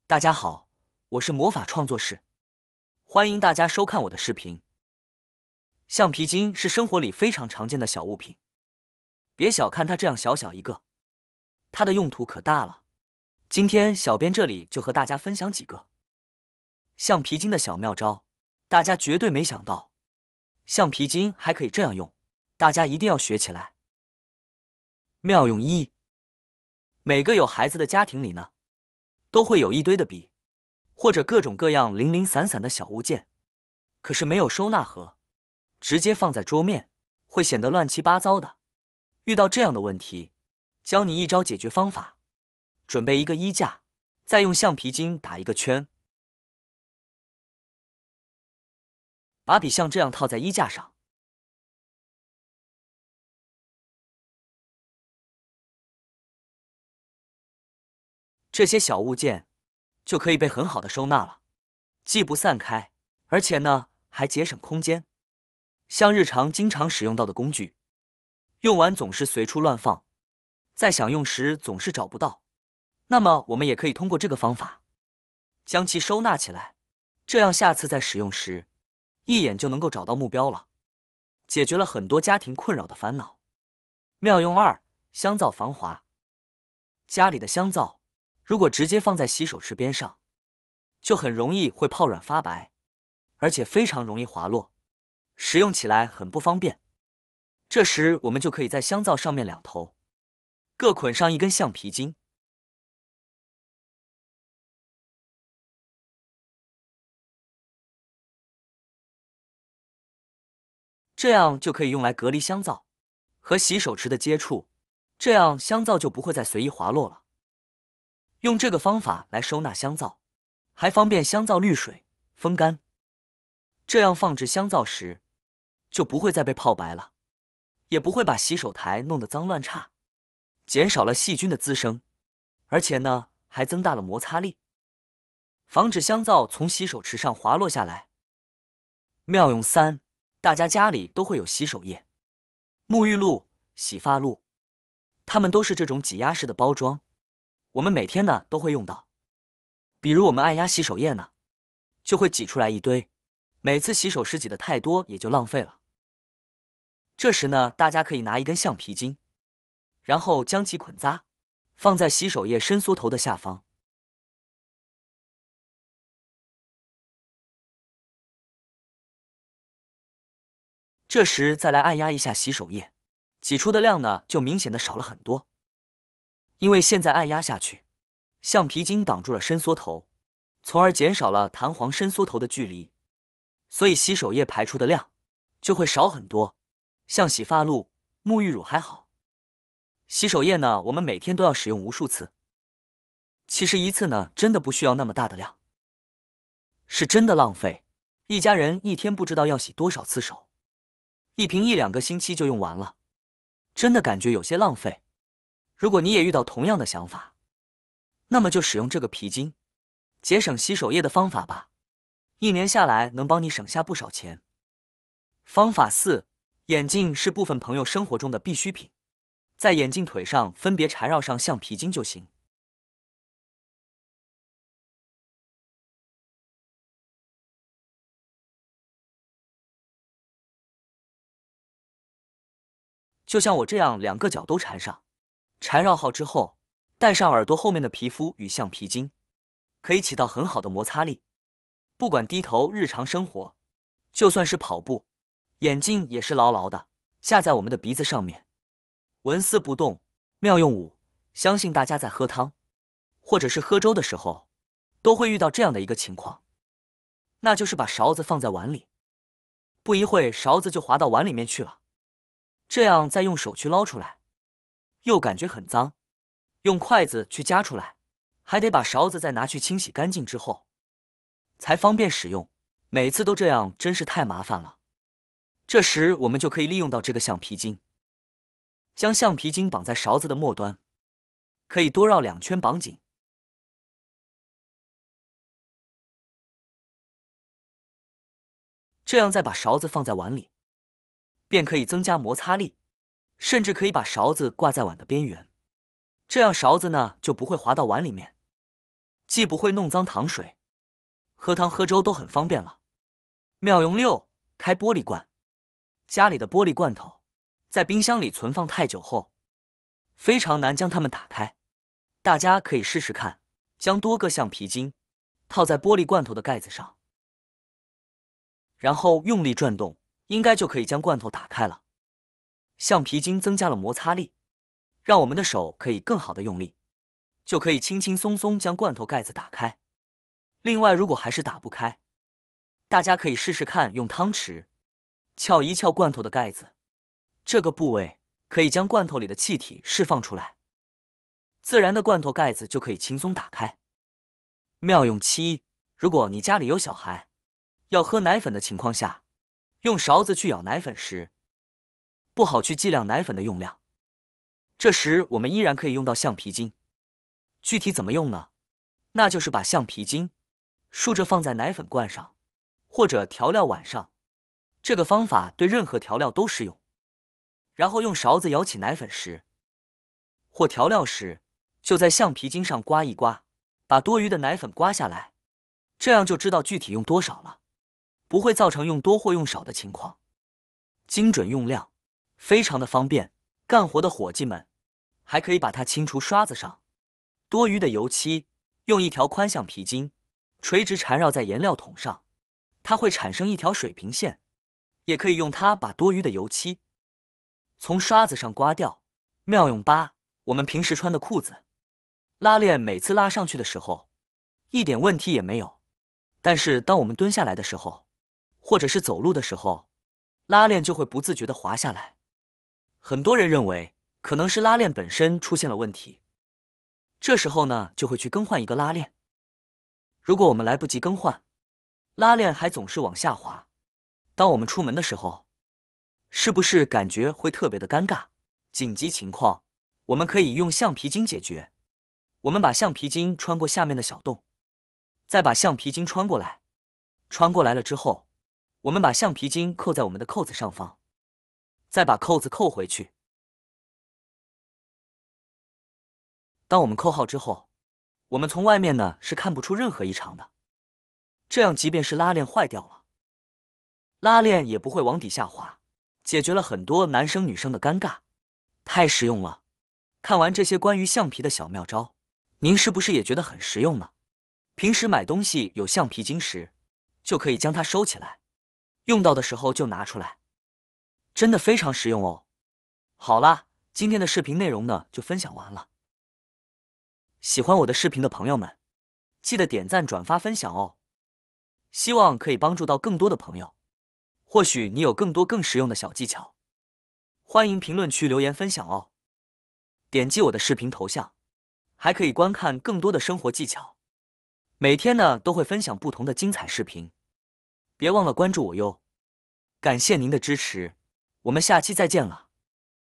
大家好，我是魔法创作室，欢迎大家收看我的视频。橡皮筋是生活里非常常见的小物品，别小看它这样小小一个，它的用途可大了。今天小编这里就和大家分享几个橡皮筋的小妙招，大家绝对没想到，橡皮筋还可以这样用，大家一定要学起来。妙用一，每个有孩子的家庭里呢，都会有一堆的笔，或者各种各样零零散散的小物件，可是没有收纳盒，直接放在桌面，会显得乱七八糟的。遇到这样的问题，教你一招解决方法。准备一个衣架，再用橡皮筋打一个圈，把笔像这样套在衣架上。这些小物件就可以被很好的收纳了，既不散开，而且呢还节省空间。像日常经常使用到的工具，用完总是随处乱放，在想用时总是找不到。那么我们也可以通过这个方法，将其收纳起来，这样下次在使用时，一眼就能够找到目标了，解决了很多家庭困扰的烦恼。妙用二：香皂防滑。家里的香皂如果直接放在洗手池边上，就很容易会泡软发白，而且非常容易滑落，使用起来很不方便。这时我们就可以在香皂上面两头各捆上一根橡皮筋，这样就可以用来隔离香皂和洗手池的接触，这样香皂就不会再随意滑落了。用这个方法来收纳香皂，还方便香皂滤水、风干，这样放置香皂时就不会再被泡白了，也不会把洗手台弄得脏乱差，减少了细菌的滋生，而且呢还增大了摩擦力，防止香皂从洗手池上滑落下来。妙用三：大家家里都会有洗手液、沐浴露、洗发露，它们都是这种挤压式的包装，我们每天呢都会用到。比如我们爱压洗手液呢，就会挤出来一堆，每次洗手时挤的太多也就浪费了。这时呢，大家可以拿一根橡皮筋，然后将其捆扎，放在洗手液伸缩头的下方。这时再来按压一下洗手液，挤出的量呢就明显的少了很多。因为现在按压下去，橡皮筋挡住了伸缩头，从而减少了弹簧伸缩头的距离，所以洗手液排出的量就会少很多。像洗发露、沐浴乳还好，洗手液呢，我们每天都要使用无数次。其实一次呢，真的不需要那么大的量，是真的浪费。一家人一天不知道要洗多少次手，一瓶1-2个星期就用完了，真的感觉有些浪费。如果你也遇到同样的想法，那么就使用这个皮筋，节省洗手液的方法吧，一年下来能帮你省下不少钱。方法4：眼镜是部分朋友生活中的必需品，在眼镜腿上分别缠绕上橡皮筋就行。就像我这样2个角都缠上，缠绕好之后，戴上耳朵后面的皮肤与橡皮筋，可以起到很好的摩擦力。不管低头日常生活，就算是跑步，眼镜也是牢牢的架在我们的鼻子上面，纹丝不动。妙用5：相信大家在喝汤或者是喝粥的时候，都会遇到这样的一个情况，那就是把勺子放在碗里，不一会勺子就滑到碗里面去了，这样再用手去捞出来，又感觉很脏，用筷子去夹出来，还得把勺子再拿去清洗干净之后，才方便使用。每次都这样，真是太麻烦了。这时我们就可以利用到这个橡皮筋，将橡皮筋绑在勺子的末端，可以多绕2圈绑紧，这样再把勺子放在碗里，便可以增加摩擦力，甚至可以把勺子挂在碗的边缘，这样勺子呢就不会滑到碗里面。既不会弄脏糖水，喝汤喝粥都很方便了。妙用6：开玻璃罐。家里的玻璃罐头在冰箱里存放太久后，非常难将它们打开。大家可以试试看，将多个橡皮筋套在玻璃罐头的盖子上，然后用力转动，应该就可以将罐头打开了。橡皮筋增加了摩擦力，让我们的手可以更好的用力，就可以轻轻松松将罐头盖子打开。另外，如果还是打不开，大家可以试试看用汤匙撬一撬罐头的盖子，这个部位可以将罐头里的气体释放出来，自然的罐头盖子就可以轻松打开。妙用7：如果你家里有小孩要喝奶粉的情况下，用勺子去舀奶粉时，不好去计量奶粉的用量，这时我们依然可以用到橡皮筋。具体怎么用呢？那就是把橡皮筋竖着放在奶粉罐上或者调料碗上，这个方法对任何调料都适用。然后用勺子舀起奶粉时或调料时，就在橡皮筋上刮一刮，把多余的奶粉刮下来，这样就知道具体用多少了，不会造成用多或用少的情况。精准用量，非常的方便。干活的伙计们还可以把它清除刷子上多余的油漆，用一条宽橡皮筋垂直缠绕在颜料桶上，它会产生一条水平线，也可以用它把多余的油漆从刷子上刮掉。妙用8：我们平时穿的裤子拉链每次拉上去的时候一点问题也没有，但是当我们蹲下来的时候，或者是走路的时候，拉链就会不自觉地滑下来。很多人认为可能是拉链本身出现了问题，这时候呢就会去更换一个拉链。如果我们来不及更换，拉链还总是往下滑，当我们出门的时候，是不是感觉会特别的尴尬？紧急情况，我们可以用橡皮筋解决。我们把橡皮筋穿过下面的小洞，再把橡皮筋穿过来。穿过来了之后，我们把橡皮筋扣在我们的扣子上方，再把扣子扣回去。当我们扣好之后，我们从外面呢是看不出任何异常的，这样即便是拉链坏掉了，拉链也不会往底下滑，解决了很多男生女生的尴尬，太实用了。看完这些关于橡皮的小妙招，您是不是也觉得很实用呢？平时买东西有橡皮筋时，就可以将它收起来，用到的时候就拿出来，真的非常实用哦。好啦，今天的视频内容呢就分享完了。喜欢我的视频的朋友们，记得点赞、转发、分享哦。希望可以帮助到更多的朋友。或许你有更多更实用的小技巧，欢迎评论区留言分享哦。点击我的视频头像，还可以观看更多的生活技巧。每天呢都会分享不同的精彩视频，别忘了关注我哟。感谢您的支持，我们下期再见了。